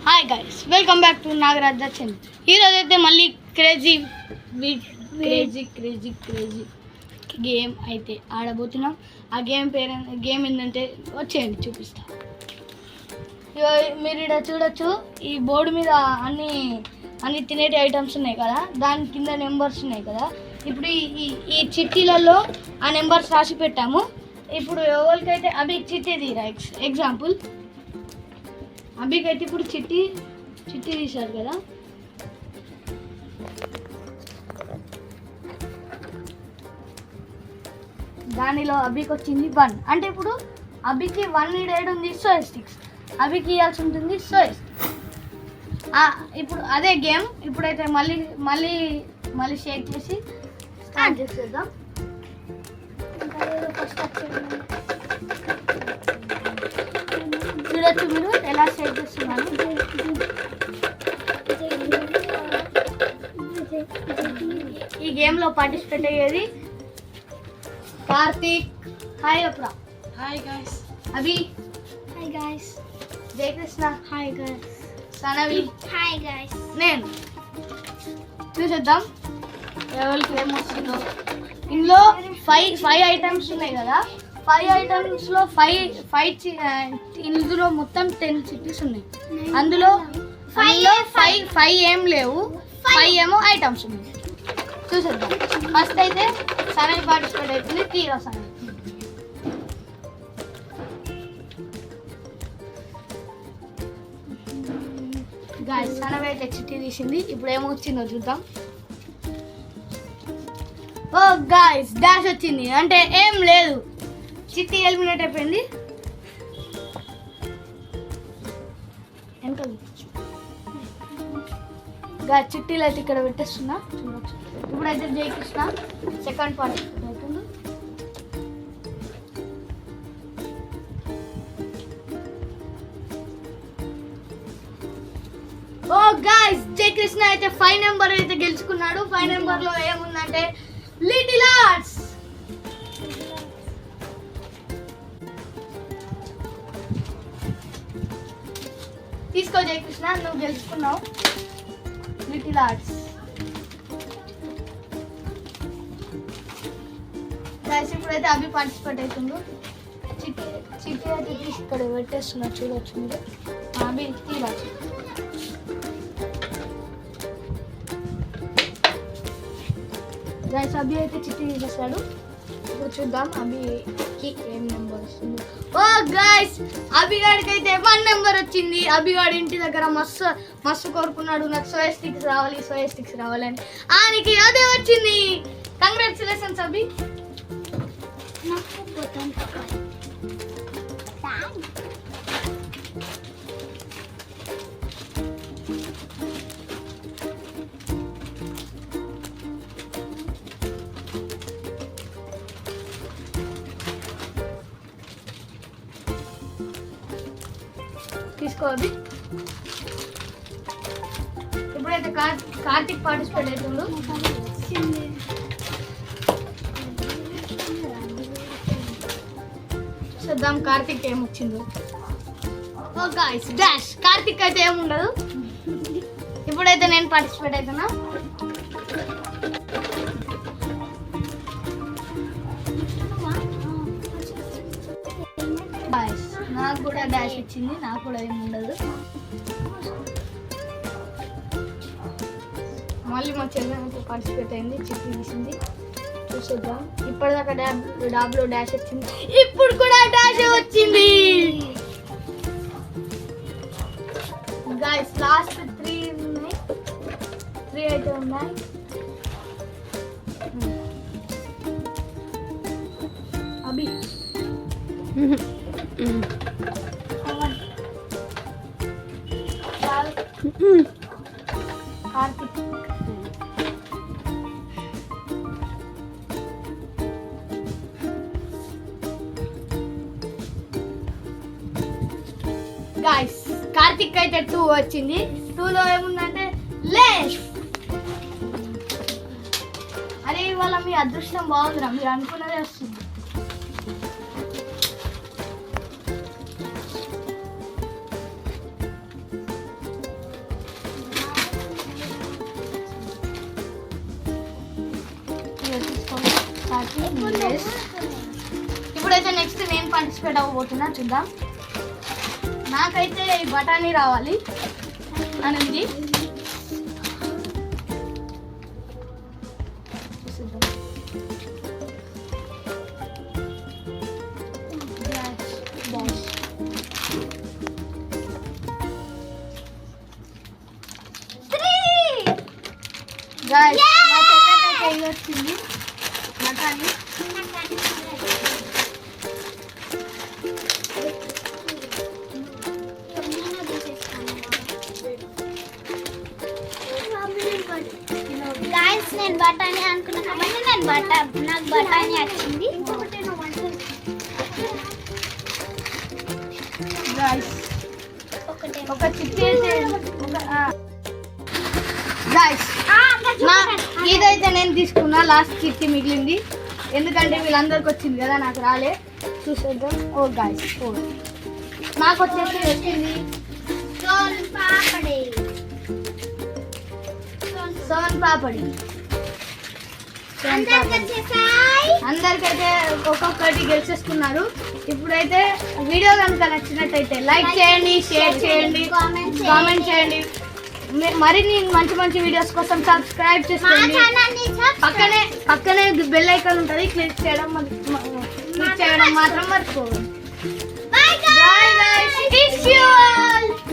Hi guys, welcome back to Nagaraj channel. ఈరోజు అయితే మళ్ళీ క్రేజీ గేమ్ అయితే ఆడబోతున్నాం. ఆ గేమ్ ఏంటంటే వచ్చేయండి చూపిస్తా. మీరు ఇక్కడ చూడొచ్చు, ఈ బోర్డు మీద అన్ని తినేటి ఐటమ్స్ ఉన్నాయి కదా, దాని కింద నెంబర్స్ ఉన్నాయి కదా. ఇప్పుడు ఈ చిట్టీలలో ఆ నెంబర్స్ రాసి పెట్టాము. ఇప్పుడు ఎవరికైతే అవి చిట్టి తీరా ఎగ్జాంపుల్ అభికైతే ఇప్పుడు చిట్టి తీశారు కదా, దానిలో అభికి వచ్చింది 1. అంటే ఇప్పుడు అభికి 1 ఈడేడు ఉంది, సోయా స్టిక్స్. అభికి ఇవ్వాల్సి ఉంటుంది సోయా స్టిక్స్. ఇప్పుడు అదే గేమ్ ఇప్పుడైతే మళ్ళీ షేక్ చేసి స్టార్ట్ చేసేద్దాం. చూడొచ్చు మీరు ఎలా షేక్ చేస్తున్నాను. ఈ గేమ్లో పార్టిసిపేట్ అయ్యేది Karthik, hi Apra, hi guys, Abhi, hi guys, Jayakrishna, hi guys, Sanavi, hi guys. నేను చూసేద్దాం ఎవరికి ఏమొస్తుందో. ఇందులో 5 ఐటమ్స్ ఉన్నాయి కదా, 5 ఐటమ్స్లో 5 ఇందులో మొత్తం 10 చిట్టీస్ ఉన్నాయి. అందులో 5 ఏం లేవు, 5 ఏమో ఐటమ్స్ ఉన్నాయి. చూసేద్దాం. ఫస్ట్ అయితే సనవి పార్టిసిపేట్ అవుతుంది. తీరా సనవి. గాయ్స్, సనవి అయితే చిట్టి తీసింది. ఇప్పుడు ఏమొచ్చిందో చూద్దాం. ఓ గాయ్స్, డాష్ వచ్చింది, అంటే ఏం లేదు, చిట్టి ఎలిమినేట్ అయిపోయింది. గాయ్స్, చిట్టీలు అయితే ఇక్కడ పెట్టేస్తున్నా చూడొచ్చు. ఇప్పుడైతే జయకృష్ణ సెకండ్ పార్టిసిపేట్ అవుతుంది. ఓ గాయ్స్, జయకృష్ణ అయితే 5 నెంబర్ అయితే గెలుచుకున్నాడు. 5 నెంబర్లో ఏముందంటే లిటిల్ ఆర్ట్స్. తీసుకో జయకృష్ణ, నువ్వు గెలుచుకున్నావు లిటిల్ ఆర్ట్స్. గైస్, ఇప్పుడైతే అభి పార్టిసిపేట్ అవుతుండు. చిట్టి అయితే తీసి ఇక్కడ పెట్టేస్తున్నా చూడొచ్చు మీరు. అభి తీరా. గైస్, అభి అయితే చిట్టి తీసేస్తాడు. ఇప్పుడు చూద్దాం అభికి ఏం నెంబర్ వస్తుంది. ఓ గైస్, అభిగాడికి అయితే 1 నెంబర్ వచ్చింది. అభిగాడి ఇంటి దగ్గర మస్తు కోరుకున్నాడు, నాకు సోయా స్టిక్స్ రావాలని. ఆయనకి అదే వచ్చింది. కంగ్రాచులేషన్స్ అభి. తీసుకోవాలి. ఇప్పుడైతే కార్తీక్ పార్టిసిపేట్ అవుతుండు. చూద్దాం కార్తీక్ ఏమొచ్చిందో. ఓ గాయ్స్, డాష్. కార్తీక్ అయితే ఏముండదు. ఇప్పుడైతే నేను పార్టిసిపేట్ అవుతున్నా. నాకు కూడా డాష్ వచ్చింది, నాకు కూడా ఏమి ఉండదు. మళ్ళీ మా చెల్లెకి పార్టిసిపేట్ అయింది, చిట్టి తీసింది. చూసేద్దాం. ఇప్పటిదాకా డాబ్లో డాష్ వచ్చింది, ఇప్పుడు కూడా డాష్ వచ్చింది. గాయ్స్, లాస్ట్ 3 ఉన్నాయి. 3 అయితే ఉన్నాయి. అభి కార్తీక్. గాయ్స్, కార్తీక్ అయితే 2 వచ్చింది. 2లో ఏముందంటే లేస్. అరే ఇవాళ మీ అదృష్టం బాగుందిరా, మీరు అనుకున్నదే వస్తుంది. ఇప్పుడైతే నెక్స్ట్ నేను పార్టిసిపేట్ అవ్వబోతున్నా, చూద్దాం. నాకైతే ఈ బఠానీ రావాలి అని ఉంది. Guys, నా చెల్లెకైతే ఇది వచ్చింది బఠానీ. గాయ్స్ నేను బఠానీ అనుకున్నా కాబట్టి నాకు బఠానీ వచ్చింది. Guys, ఒకటే ఒక చిట్టి గాయస్ ఇదైతే నేను తీసుకున్నా. లాస్ట్ చిట్టి మిగిలింది ఎందుకంటే వీళ్ళందరికి వచ్చింది కదా, నాకు రాలే. చూసేద్దాం. ఓ గాయస్, ఓ నాకు వచ్చేసి వచ్చింది సోన్ పాపడి. సోన్ పాపడి. అందరికైతే ఒక్కొక్కటి గెలిచేసుకున్నారు. ఇప్పుడైతే వీడియో కనుక నచ్చినట్టయితే లైక్ చేయండి, షేర్ చేయండి, కామెంట్ చేయండి. మరిన్ని మంచి మంచి వీడియోస్ కోసం సబ్స్క్రైబ్ చేసుకోండి. పక్కనే బెల్ ఐకాన్ ఉంటుంది, క్లిక్ చేయడం మాత్రం మర్చిపోకండి. Bye guys.